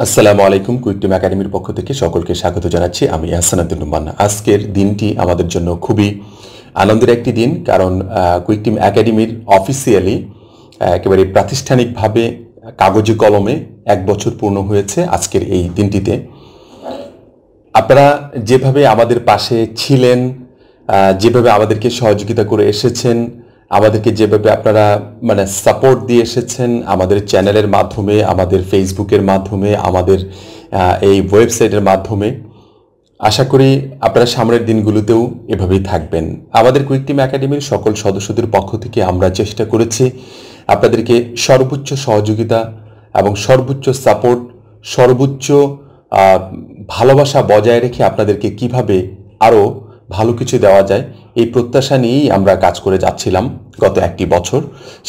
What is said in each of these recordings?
আসসালামু আলাইকুম। Quick team একাডেমির পক্ষ থেকে সকলকে স্বাগত জানাচ্ছি। আমি আহসান উদ্দিন নোমান। আজকের দিনটি আমাদের জন্য খুবই আনন্দের একটি দিন, কারণ কুইক টিম একাডেমির অফিসিয়ালি একেবারে প্রাতিষ্ঠানিকভাবে কাগজে কলমে 1 বছর পূর্ণ হয়েছে আজকের এই দিনটিতে। আপনারা যেভাবে আমাদের পাশে ছিলেন, যেভাবে আমাদেরকে সহযোগিতা করে এসেছেন, আমাদেরকে যেভাবে আপনারা সাপোর্ট দিয়ে এসেছেন আমাদের চ্যানেলের মাধ্যমে, আমাদের ফেসবুকের মাধ্যমে, আমাদের এই ওয়েবসাইটের মাধ্যমে, আশা করি আপনারা সামনের দিনগুলোতেও এভাবেই থাকবেন। আমাদের কুইক টিম একাডেমির সকল সদস্যদের পক্ষ থেকে আমরা চেষ্টা করেছি আপনাদেরকে সর্বোচ্চ সহযোগিতা এবং সর্বোচ্চ সাপোর্ট, সর্বোচ্চ ভালোবাসা বজায় রেখে আপনাদেরকে কিভাবে আরও ভালো কিছু দেওয়া যায় এই প্রত্যাশা নিয়েই আমরা কাজ করে যাচ্ছিলাম গত 1টি বছর।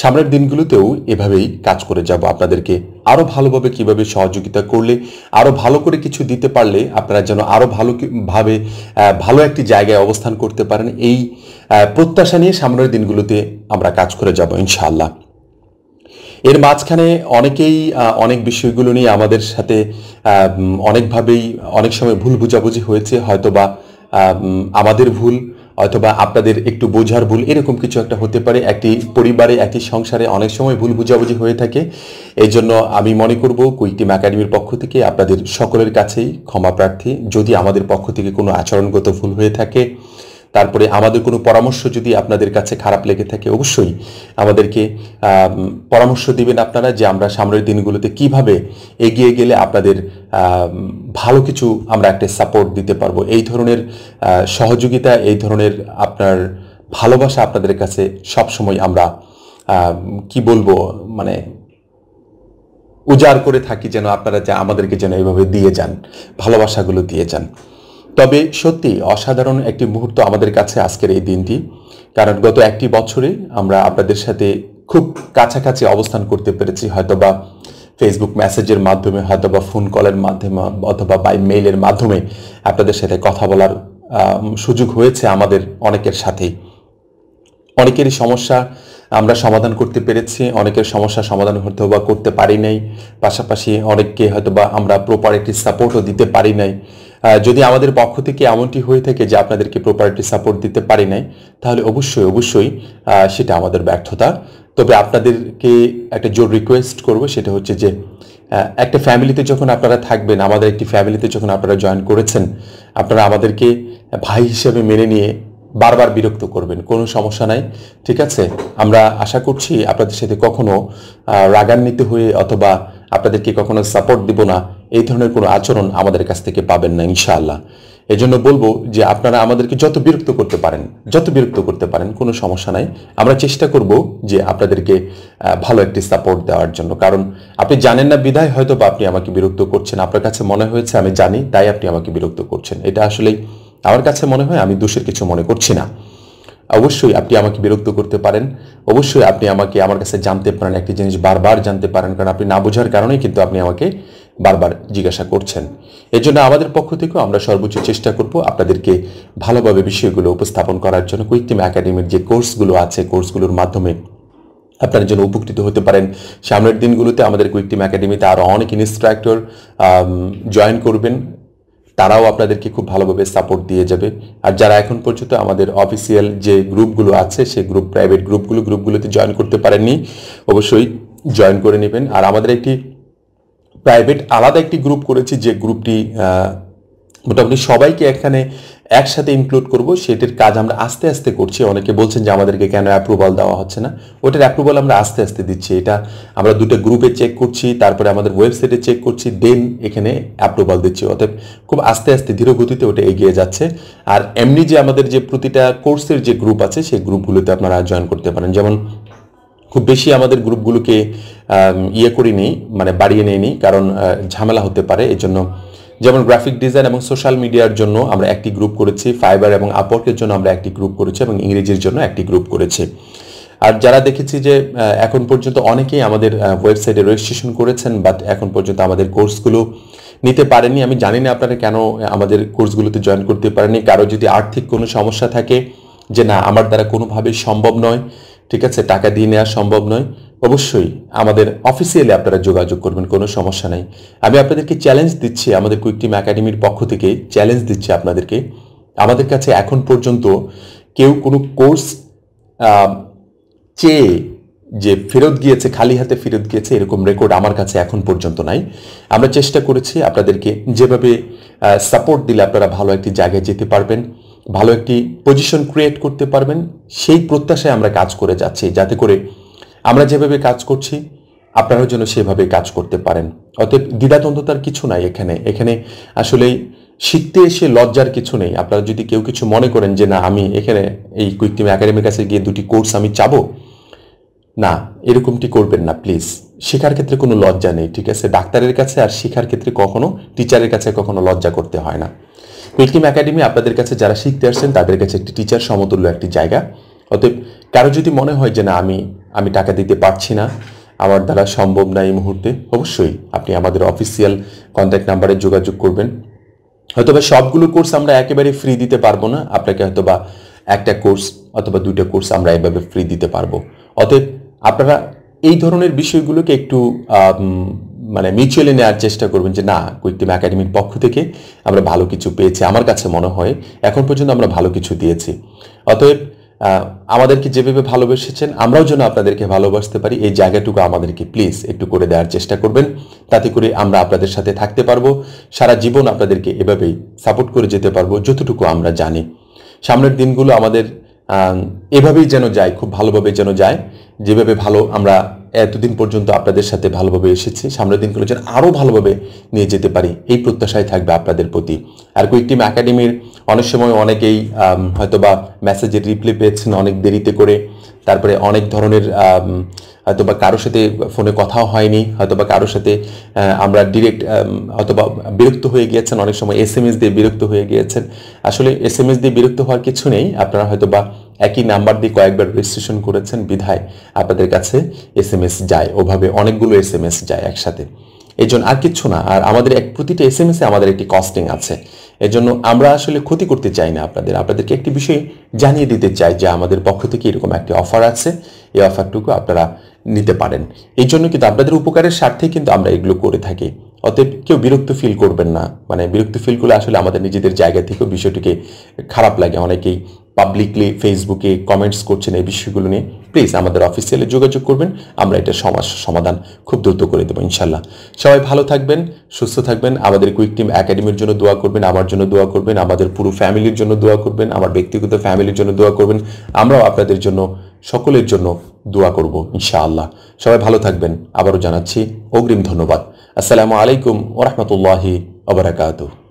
সামনের দিনগুলোতেও এভাবেই কাজ করে যাব। আপনাদেরকে আরও ভালোভাবে কিভাবে সহযোগিতা করলে, আরও ভালো করে কিছু দিতে পারলে আপনারা যেন আরও ভালো একটি জায়গায় অবস্থান করতে পারেন, এই প্রত্যাশা নিয়ে সামনের দিনগুলোতে আমরা কাজ করে যাব ইনশাআল্লাহ। এর মাঝখানে অনেকেই অনেক বিষয়গুলো নিয়ে আমাদের সাথে অনেকভাবেই অনেক সময় ভুল বোঝাবুঝি হয়েছে, হয়তোবা আমাদের ভুল, অথবা আপনাদের একটু বোঝার ভুল, এরকম কিছু একটা হতে পারে। একটি পরিবারে, একটি সংসারে অনেক সময় ভুল বোঝাবুঝি হয়ে থাকে। এই জন্য আমি মনে করব কুইক টিম একাডেমির পক্ষ থেকে আপনাদের সকলের কাছেই ক্ষমা প্রার্থী। যদি আমাদের পক্ষ থেকে কোনো আচরণগত ভুল হয়ে থাকে, তারপরে আমাদের কোনো পরামর্শ যদি আপনাদের কাছে খারাপ লেগে থাকে, অবশ্যই আমাদেরকে পরামর্শ দিবেন আপনারা, যে আমরা সামনের দিনগুলোতে কিভাবে এগিয়ে গেলে আপনাদের ভালো কিছু আমরা একটা সাপোর্ট দিতে পারবো। এই ধরনের সহযোগিতা, এই ধরনের আপনার ভালোবাসা আপনাদের কাছে সবসময় আমরা উজাড় করে থাকি, যেন আপনারা আমাদেরকে যেন এইভাবে দিয়ে যান, ভালোবাসাগুলো দিয়ে যান। তবে সত্যি অসাধারণ একটি মুহূর্ত আমাদের কাছে আজকের এই দিনটি, কারণ গত 1টি বছরে আমরা আপনাদের সাথে খুব কাছাকাছি অবস্থান করতে পেরেছি, হয়তোবা ফেসবুক মেসেজের মাধ্যমে, হয়তোবা ফোন কলের মাধ্যমে, অথবা বাই মেইলের মাধ্যমে আপনাদের সাথে কথা বলার সুযোগ হয়েছে আমাদের অনেকের সাথেই। অনেকেরই সমস্যা আমরা সমাধান করতে পেরেছি, অনেকের সমস্যা সমাধান হয়তোবা করতে পারি নাই, পাশাপাশি অনেককে হয়তোবা আমরা প্রপার একটি সাপোর্টও দিতে পারি নাই। যদি আমাদের পক্ষ থেকে এমনটি হয়ে থাকে যে আপনাদেরকে প্রপারটি সাপোর্ট দিতে পারি নাই, তাহলে অবশ্যই সেটা আমাদের ব্যর্থতা। তবে আপনাদেরকে একটা জোর রিকোয়েস্ট করব, সেটা হচ্ছে যে একটা ফ্যামিলিতে যখন আপনারা থাকবেন, আমাদের একটি ফ্যামিলিতে যখন আপনারা জয়েন করেছেন, আপনারা আমাদেরকে ভাই হিসেবে মেনে নিয়ে বারবার বিরক্ত করবেন, কোনো সমস্যা নাই, ঠিক আছে? আমরা আশা করছি আপনাদের সাথে কখনো রাগান্বিত হয়ে অথবা আপনাদেরকে কখনো সাপোর্ট দিব না, এই ধরনের কোনো আচরণ আমাদের কাছ থেকে পাবেন না ইনশাআল্লাহ। এই জন্য বলবো যে আপনারা আমাদেরকে যত বিরক্ত করতে পারেন, কোনো সমস্যা নাই। আমরা চেষ্টা করব যে আপনাদেরকে ভালো একটি সাপোর্ট দেওয়ার জন্য। কারণ আপনি জানেন না বিধায় হয়তো বা আপনি আমাকে বিরক্ত করছেন, আপনার কাছে মনে হয়েছে আমি জানি তাই আপনি আমাকে বিরক্ত করছেন। এটা আসলেই আমার কাছে মনে হয় আমি দোষের কিছু মনে করছি না। অবশ্যই আপনি আমাকে বিরক্ত করতে পারেন, অবশ্যই আপনি আমার কাছে জানতে পারেন, একটি জিনিস বারবার জানতে পারেন, কারণ আপনি না বোঝার কারণেই কিন্তু আপনি আমাকে বারবার জিজ্ঞাসা করছেন। এর জন্য আমাদের পক্ষ থেকেও আমরা সর্বোচ্চ চেষ্টা করব আপনাদেরকে ভালোভাবে বিষয়গুলো উপস্থাপন করার জন্য। কুইক টিম একাডেমির যে কোর্সগুলো আছে, কোর্সগুলোর মাধ্যমে আপনারা যেন উপকৃত হতে পারেন। সামনের দিনগুলোতে আমাদের কুইক টিম একাডেমিতে আরও অনেক ইনস্ট্রাক্টর জয়েন করবেন, তারাও আপনাদেরকে খুব ভালোভাবে সাপোর্ট দিয়ে যাবে। আর যারা এখন পর্যন্ত আমাদের অফিসিয়াল যে গ্রুপগুলো আছে, সেই প্রাইভেট গ্রুপগুলোতে জয়েন করতে পারেননি, অবশ্যই জয়েন করে নেবেন। আর আমাদের একটি প্রাইভেট আলাদা একটি গ্রুপ করেছি, যে গ্রুপটি মোটামুটি সবাইকে এখানে একসাথে ইনক্লুড করব, সেটির কাজ আমরা আস্তে আস্তে করছি। অনেকে বলছেন যে আমাদেরকে কেন অ্যাপ্রুভাল দেওয়া হচ্ছে না, ওটার অ্যাপ্রুভাল আমরা আস্তে আস্তে দিচ্ছি। এটা আমরা 2টা গ্রুপে চেক করছি, তারপরে আমাদের ওয়েবসাইটে চেক করছি, দেন এখানে অ্যাপ্রুভাল দিচ্ছি। অতএব খুব আস্তে আস্তে ধীর গতিতে ওটা এগিয়ে যাচ্ছে। আর এমনি যে আমাদের যে প্রতিটা কোর্সের যে গ্রুপ আছে, সেই গ্রুপগুলোতে আপনারা জয়েন করতে পারেন। যেমন খুব বেশি আমাদের গ্রুপগুলোকে বাড়িয়ে নেয়নি, কারণ ঝামেলা হতে পারে। এই জন্য যেমন গ্রাফিক ডিজাইন এবং সোশ্যাল মিডিয়ার জন্য আমরা একটি গ্রুপ করেছি, ফাইবার এবং আপওয়ার্কের জন্য আমরা একটি গ্রুপ করেছি, এবং ইংরেজির জন্য একটি গ্রুপ করেছি। আর যারা দেখেছি যে এখন পর্যন্ত অনেকেই আমাদের ওয়েবসাইটে রেজিস্ট্রেশন করেছেন, বাট এখন পর্যন্ত আমাদের কোর্সগুলো নিতে পারেননি। আমি জানি না আপনারা কেন আমাদের কোর্সগুলোতে জয়েন করতে পারেননি। কারো যদি আর্থিক কোনো সমস্যা থাকে, যে না আমার দ্বারা কোনোভাবেই সম্ভব নয়, ঠিক আছে, টাকা দিয়ে নেওয়া সম্ভব নয়, অবশ্যই আমাদের অফিসিয়ালি আপনারা যোগাযোগ করবেন, কোনো সমস্যা নাই। আমি আপনাদেরকে চ্যালেঞ্জ দিচ্ছি, আমাদের কুইক টিম একাডেমির পক্ষ থেকে চ্যালেঞ্জ দিচ্ছি আপনাদেরকে। আমাদের কাছে এখন পর্যন্ত কেউ কোনো কোর্স চেয়ে যে ফেরত গিয়েছে, খালি হাতে ফেরত গিয়েছে, এরকম রেকর্ড আমার কাছে এখন পর্যন্ত নাই। আমরা চেষ্টা করেছি আপনাদেরকে যেভাবে সাপোর্ট দিলে আপনারা ভালো একটি জায়গায় যেতে পারবেন, ভালো একটি পজিশন ক্রিয়েট করতে পারবেন, সেই প্রত্যাশায় আমরা কাজ করে যাচ্ছি, যাতে করে আমরা যেভাবে কাজ করছি আপনারাও যেন সেভাবে কাজ করতে পারেন। অতএব দ্বিধাদ্বন্দ্বতার কিছু নাই এখানে। এখানে আসলে শিখতে এসে লজ্জার কিছু নেই। আপনারা যদি কেউ কিছু মনে করেন যে না আমি এখানে এই কুইক টিম একাডেমির কাছে গিয়ে 2টি কোর্স আমি চাবো, না, এরকমটি করবেন না প্লিজ। শেখার ক্ষেত্রে কোনো লজ্জা নেই, ঠিক আছে? ডাক্তারের কাছে আর শেখার ক্ষেত্রে কখনো, টিচারের কাছে কখনো লজ্জা করতে হয় না। কুইক টিম একাডেমি আপনাদের কাছে যারা শিখতে আসছেন তাদের কাছে একটি টিচার সমতুল্য একটি জায়গা। অতএব কারো যদি মনে হয় যে না আমি টাকা দিতে পারছি না, আমার দ্বারা সম্ভব না এই মুহূর্তে, অবশ্যই আপনি আমাদের অফিসিয়াল কন্ট্যাক্ট নাম্বারে যোগাযোগ করবেন। হয়তোবা সবগুলো কোর্স আমরা একেবারে ফ্রি দিতে পারবো না আপনাকে, হয়তোবা একটা কোর্স অথবা 2টা কোর্স আমরা এভাবে ফ্রি দিতে পারবো। অতএব আপনারা এই ধরনের বিষয়গুলোকে একটু মানে মিউচুয়ালি নেওয়ার চেষ্টা করবেন যে না, কুইক টিম একাডেমির পক্ষ থেকে আমরা ভালো কিছু পেয়েছি। আমার কাছে মনে হয় এখন পর্যন্ত আমরা ভালো কিছু দিয়েছি। অতএব আমাদেরকে যেভাবে ভালোবেসেছেন আমরাও যেন আপনাদেরকে ভালোবাসতে পারি, এই জায়গাটুকু আমাদেরকে প্লিজ একটু করে দেওয়ার চেষ্টা করবেন। তাতে করে আমরা আপনাদের সাথে থাকতে পারবো, সারা জীবন আপনাদেরকে এভাবেই সাপোর্ট করে যেতে পারবো যতটুকু আমরা জানি। সামনের দিনগুলো আমাদের এভাবেই যেন যায়, খুব ভালোভাবে যেন যায়। যেভাবে ভালো আমরা এতদিন পর্যন্ত আপনাদের সাথে ভালোভাবে এসেছি, সামনের দিনগুলো যেন আরও ভালোভাবে নিয়ে যেতে পারি, এই প্রত্যাশায় থাকবে আপনাদের প্রতি। আর কুইক টিম একাডেমির অনেক সময় অনেকেই হয়তোবা মেসেজের রিপ্লাই পেয়েছেন অনেক দেরিতে করে, তারপরে অনেক ধরনের হয়তোবা কারোর সাথে ফোনে কথাও হয়নি, হয়তোবা কারোর সাথে আমরা ডিরেক্ট হয়তোবা বিরক্ত হয়ে গিয়েছেন, অনেক সময় SMS দিয়ে বিরক্ত হয়ে গিয়েছেন। আসলে SMS দিয়ে বিরক্ত হওয়ার কিছু নেই, আপনারা হয়তোবা একই নাম্বার দিয়ে কয়েকবার রেজিস্ট্রেশন করেছেন বিধায় আপনাদের কাছে SMS যায়, ওভাবে অনেকগুলো SMS যায় একসাথে, এই জন্য আর কিচ্ছু না। আর আমাদের প্রতিটা SMS-এ আমাদের একটি কস্টিং আছে, এজন্য আমরা আসলে ক্ষতি করতে চাই না আপনাদেরকে একটি বিষয় জানিয়ে দিতে চাই যে আমাদের পক্ষ থেকে এরকম একটি অফার আছে, এই অফারটুকু আপনারা নিতে পারেন। এই জন্য কিন্তু আপনাদের উপকারের স্বার্থে কিন্তু আমরা এগুলো করে থাকি। অতএব কেউ বিরক্ত ফিল করবেন না, মানে বিরক্ত ফিল করলে আসলে আমাদের নিজেদের জায়গা থেকেও বিষয়টিকে খারাপ লাগে। অনেকেই পাবলিকলি ফেসবুকে কমেন্টস করছেন এই বিষয়গুলো নিয়ে। প্লিজ আমাদের অফিসিয়ালি যোগাযোগ করবেন, আমরা এটা সমাধান খুব দ্রুত করে দেবো ইনশাল্লাহ। সবাই ভালো থাকবেন, সুস্থ থাকবেন। আমাদের কুইক টিম একাডেমির জন্য দোয়া করবেন, আমার জন্য দোয়া করবেন, আমাদের পুরো ফ্যামিলির জন্য দোয়া করবেন, আমার ব্যক্তিগত ফ্যামিলির জন্য দোয়া করবেন। আমরাও আপনাদের জন্য, সকলের জন্য দোয়া করব ইনশাআল্লাহ। সবাই ভালো থাকবেন। আবারও জানাচ্ছি অগ্রিম ধন্যবাদ। আসসালামু আলাইকুম ওয়া রাহমাতুল্লাহি ওয়া বারাকাতুহু।